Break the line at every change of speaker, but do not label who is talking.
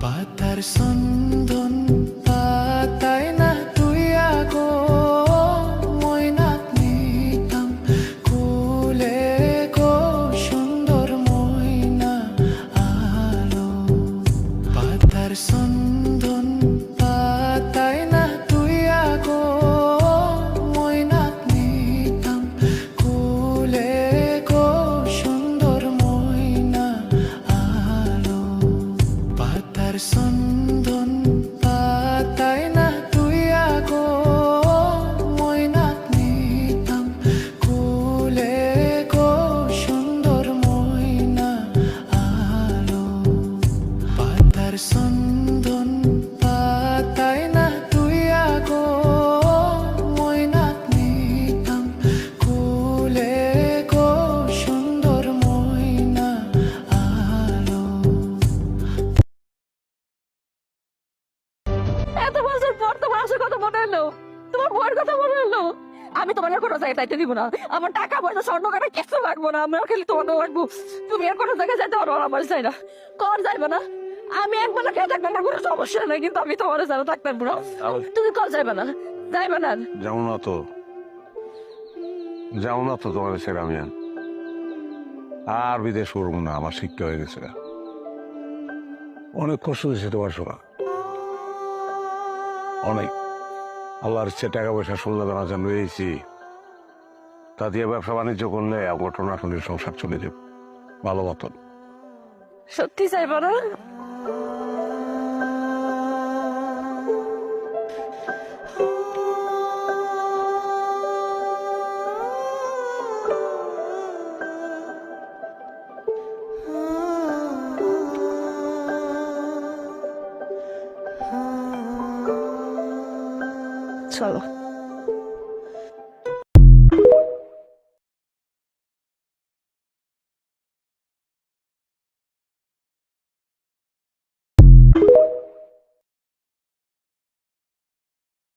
পাতার সন্দন পাতায় না তুই আগো ময়নাক নিতাম কুলে গো সুন্দর ময়না আলো পাতার সন্দন পাতায় না তুই আগো ময়নাক নিতাম কুলে গো সুন্দর ময়না আলো পাতার সন্দন পাতায় না তুই আগো ময়নাক নিতাম কুলে গো সুন্দর ময়না আলো পাতার সন্দন পাতায় না তুই আগো ময়নাক নিতাম কুলে গো সুন্দর ময়না আলো
এত বছর পর তোমার আসার কথা মনে হলো, তোমার বউয়ের কথা মনে হলো। আমি তোমার আর কোনো জায়গায় যাইতে দিব না। আমার টাকা পয়সা স্বর্ণ কাটা কিছু লাগবো না, আমার খালি তোমাকে লাগবো। তুমি আর কোনো জায়গায় যাইতে পারো না, আমার চাই না। কর যাইবে না, আমি একবার খেয়ে থাকবো, আমার কোনো সমস্যা নাই, কিন্তু আমি তোমার জানা থাকতে পারবো না। তুমি কল যাইবে না, যাইবে না।
যাও না তো, যাও না তো, তোমার ছেড়ে আমি আর বিদেশ করবো না। আমার শিক্ষা হয়ে গেছে, অনেক কষ্ট হয়েছে তোমার শোনা, অনেক। আল্লাহর ইচ্ছে টাকা পয়সা শুনলে জানা জান রয়েছি, তা দিয়ে ব্যবসা বাণিজ্য করলে আমার টোনাটনির সংসার চলে যাবে ভালো মতন।
সত্যি চাইবে না? চলো।